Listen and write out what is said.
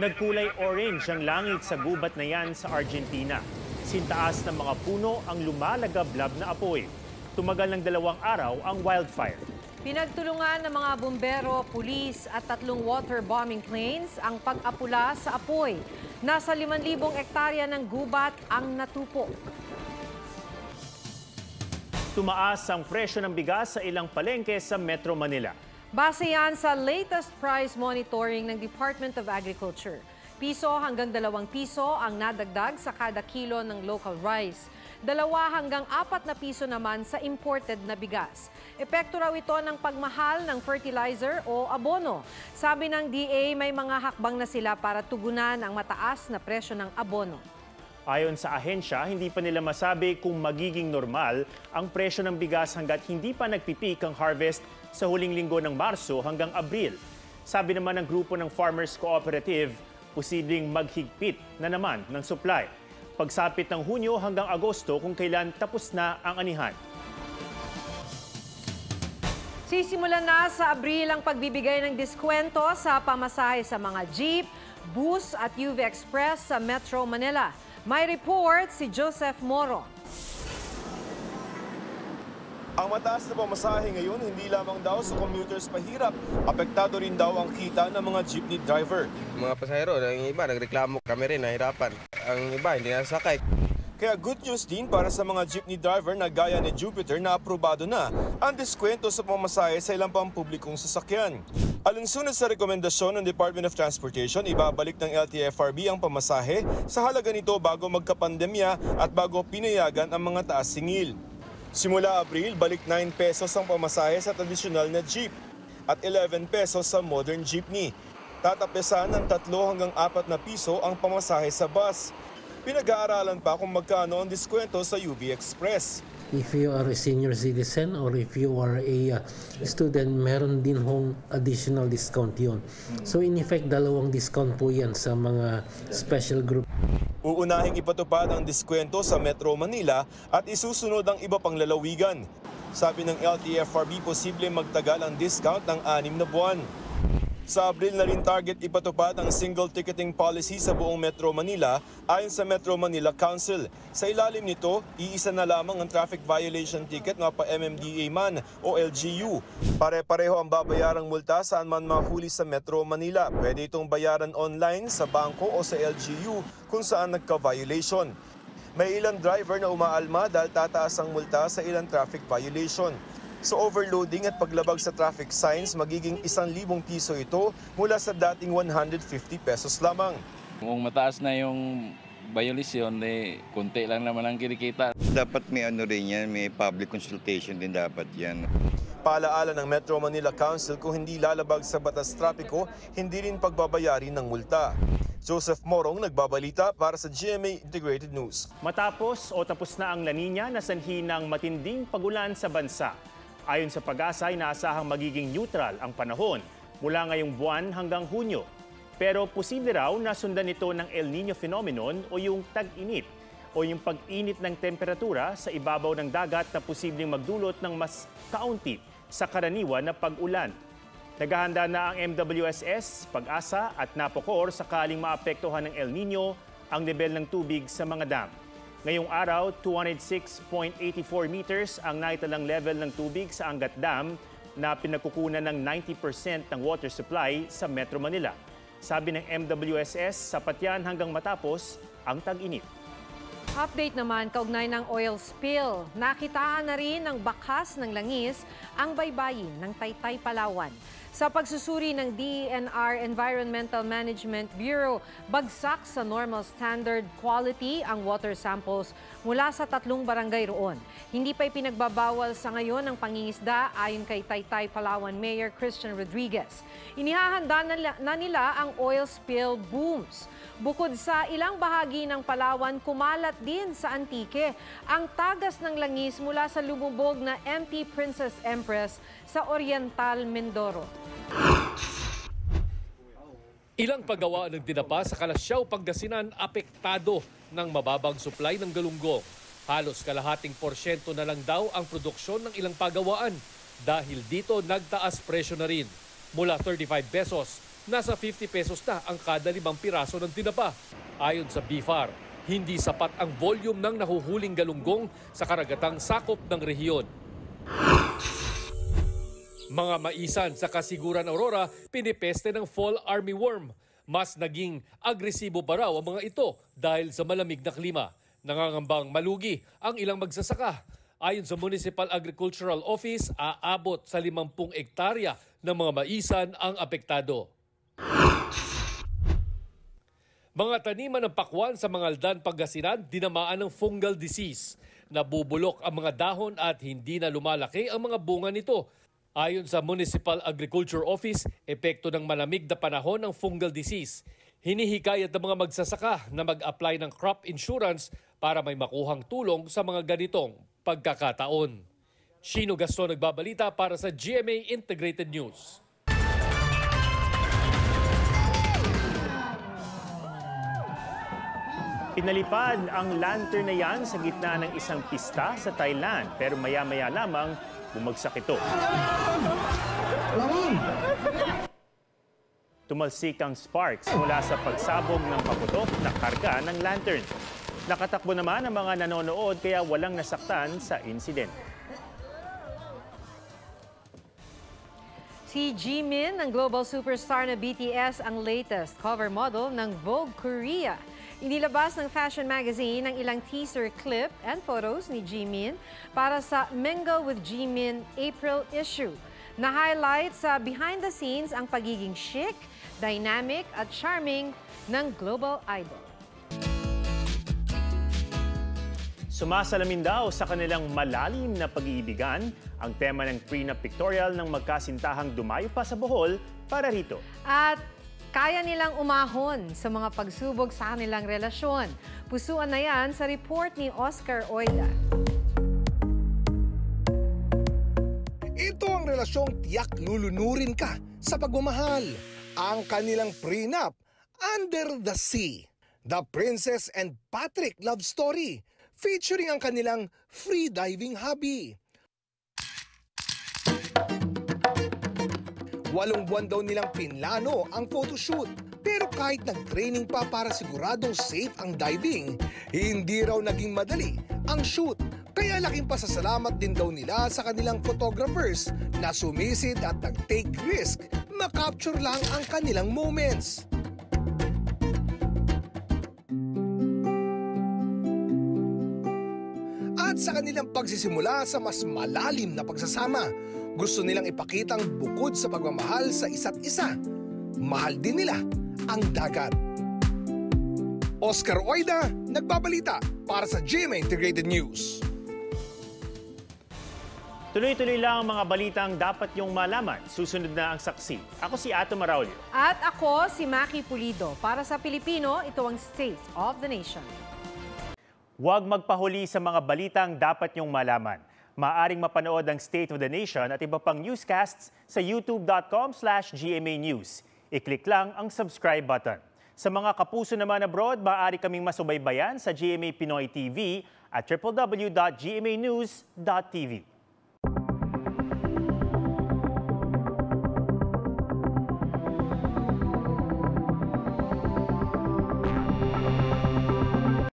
Nagkulay orange ang langit sa gubat na yan sa Argentina. Sintaas ng mga puno ang lumalagablab na apoy. Tumagal ng 2 araw ang wildfire. Pinagtulungan ng mga bumbero, pulis at 3 water bombing planes ang pag-apula sa apoy. Nasa 5,000 hektarya ng gubat ang natupo. Tumaas ang presyo ng bigas sa ilang palengke sa Metro Manila. Base yan sa latest price monitoring ng Department of Agriculture. Piso hanggang 2 piso ang nadagdag sa kada kilo ng local rice. 2 hanggang 4 na piso naman sa imported na bigas. Epekto raw ito ng pagmahal ng fertilizer o abono. Sabi ng DA, may mga hakbang na sila para tugunan ang mataas na presyo ng abono. Ayon sa ahensya, hindi pa nila masabi kung magiging normal ang presyo ng bigas hanggat hindi pa nagpipik ang harvest sa huling linggo ng Marso hanggang Abril. Sabi naman ng grupo ng Farmers Cooperative, posibleng maghigpit na naman ng supply. Pagsapit ng Hunyo hanggang Agosto kung kailan tapos na ang anihan. Sisimulan na sa Abril ang pagbibigay ng diskwento sa pamasahe sa mga jeep, bus at UV Express sa Metro Manila. May report si Joseph Moro. Ang mataas na pamasahe ngayon hindi lamang daw sa commuters pahirap, apektado rin daw ang kita ng mga jeepney driver. Mga pasahero, yung iba nagreklamo, kami rin nahirapan. Ang iba hindi nasakay. Kaya good news din para sa mga jeepney driver na gaya ni Jupiter na aprobado na ang diskwento sa pamasahe sa ilang pampublikong sasakyan. Alinsunod sa rekomendasyon ng Department of Transportation, ibabalik ng LTFRB ang pamasahe sa halaga nito bago magkapandemya at bago pinayagan ang mga taas singil. Simula Abril, balik 9 pesos ang pamasahe sa tradisyonal na jeep at 11 pesos sa modern jeepney. Tatapesan ng 3 hanggang 4 na piso ang pamasahe sa bus. Pinag-aaralan pa kung magkano ang diskwento sa UV Express. If you are a senior citizen or if you are a student, meron din hong additional discount yun. So in effect, 2 discount po yan sa mga special group. Uunahing ipatupad ang diskwento sa Metro Manila at isusunod ang iba pang lalawigan. Sabi ng LTFRB, posible magtagal ang discount ng 6 na buwan. Sa Abril na rin target ipatupad ang single ticketing policy sa buong Metro Manila ayon sa Metro Manila Council. Sa ilalim nito, iisa na lamang ang traffic violation ticket na pa-MMDA man o LGU. Pare-pareho ang babayarang multa saan man mahuli sa Metro Manila. Pwede itong bayaran online sa bangko o sa LGU kung saan nagka-violation. May ilang driver na umaalma dahil tataas ang multa sa ilang traffic violation. Sa overloading at paglabag sa traffic signs, magiging 1,000 piso ito mula sa dating 150 pesos lamang. Kung mataas na yung violation, konti lang naman ang kinikita. Dapat may rin yan, may public consultation din dapat yan. Paalaala ng Metro Manila Council, kung hindi lalabag sa batas trapiko, hindi rin pagbabayari ng multa. Joseph Morong, nagbabalita para sa GMA Integrated News. Matapos o tapos na ang La Nina na sanhi ng matinding pagulan sa bansa. Ayon sa Pag-asa, inaasahang magiging neutral ang panahon mula ngayong buwan hanggang Hunyo. Pero posible raw na sundan ito ng El Niño phenomenon o yung tag-init o yung pag-init ng temperatura sa ibabaw ng dagat na posibleng magdulot ng mas kaunti sa karaniwan na pag-ulan. Naghahanda na ang MWSS, Pag-asa at Napocor sakaling maapektuhan ng El Niño ang level ng tubig sa mga dam. Ngayong araw, 206.84 meters ang naitalang level ng tubig sa Angat Dam na pinagkukunan ng 90% ng water supply sa Metro Manila. Sabi ng MWSS, sapat yan hanggang matapos ang tag-init. Update naman kaugnay ng oil spill. Nakitaan na rin ng bakas ng langis ang baybayin ng Taytay, Palawan. Sa pagsusuri ng DENR Environmental Management Bureau, bagsak sa normal standard quality ang water samples mula sa 3 barangay roon. Hindi pa ipinagbabawal sa ngayon ang pangingisda ayon kay Taytay, Palawan Mayor Christian Rodriguez. Inihahanda na nila ang oil spill booms. Bukod sa ilang bahagi ng Palawan, kumalat din sa Antique ang tagas ng langis mula sa lumubog na MT Princess Empress sa Oriental, Mindoro. Ilang paggawa ng dinapa sa Kalasyaw, Pangasinan apektado ng mababang supply ng galunggong. Halos kalahating porsyento na lang daw ang produksyon ng ilang pagawaan. Dahil dito nagtaas presyo na rin. Mula 35 pesos nasa 50 pesos na ang kada 5 piraso ng tinapa. Ayon sa BIFAR, hindi sapat ang volume ng nahuhuling galunggong sa karagatang sakop ng rehiyon. Mga maisan sa Kasiguran Aurora, pinipeste ng fall armyworm. Mas naging agresibo pa raw ang mga ito dahil sa malamig na klima. Nangangambang malugi ang ilang magsasaka. Ayon sa Municipal Agricultural Office, aabot sa 50 hektarya ng mga maisan ang apektado. Mga taniman ng pakwan sa Mangaldan, Pangasinan, dinamaan ng fungal disease. Nabubulok ang mga dahon at hindi na lumalaki ang mga bunga nito. Ayon sa Municipal Agriculture Office, epekto ng malamig na panahon ng fungal disease. Hinihikayat ng mga magsasaka na mag-apply ng crop insurance para may makuhang tulong sa mga ganitong pagkakataon. Shino Gaston nagbabalita para sa GMA Integrated News. Pinalipad ang lantern na yan sa gitna ng isang pista sa Thailand pero maya-maya lamang bumagsak ito. Tumalsik ang sparks mula sa pagsabog ng paputok na karga ng lantern. Nakatakbo naman ang mga nanonood kaya walang nasaktan sa insidente. Si Jimin ng global superstar na BTS ang latest cover model ng Vogue Korea. Inilabas ng fashion magazine ang ilang teaser clip and photos ni Jimin para sa Mingle with Jimin April issue. Na-highlight sa behind the scenes ang pagiging chic, dynamic at charming ng global idol. Sumasalamin daw sa kanilang malalim na pag-iibigan ang tema ng prenup pictorial ng magkasintahang dumayo pa sa Bohol para rito. At kaya nilang umahon sa mga pagsubok sa kanilang relasyon. Pusuan na yan sa report ni Oscar Oida. Ito ang relasyong tiyak lulunurin ka sa pagmamahal. Ang kanilang prenup, Under the Sea. The Princess and Patrick love story. Featuring ang kanilang free diving hobby. 8 buwan daw nilang pinlano ang photoshoot. Pero kahit nag-training pa para siguradong safe ang diving, hindi raw naging madali ang shoot. Kaya laking pasasalamat din daw nila sa kanilang photographers na sumisid at nag-take risk, makapture lang ang kanilang moments. At sa kanilang pagsisimula sa mas malalim na pagsasama, gusto nilang ipakitang bukod sa pagmamahal sa isa't isa, mahal din nila ang dagat. Oscar Oida, nagbabalita para sa GMA Integrated News. Tuloy-tuloy lang ang mga balitang dapat niyong malaman. Susunod na ang saksi. Ako si Ato Maraulio. At ako si Maki Pulido. Para sa Pilipino, ito ang State of the Nation. Huwag magpahuli sa mga balitang dapat niyong malaman. Maaring mapanood ang State of the Nation at iba pang newscasts sa youtube.com/GMA News. I-click lang ang subscribe button. Sa mga kapuso naman abroad, maaari kaming masubaybayan sa GMA Pinoy TV at www.gmanews.tv.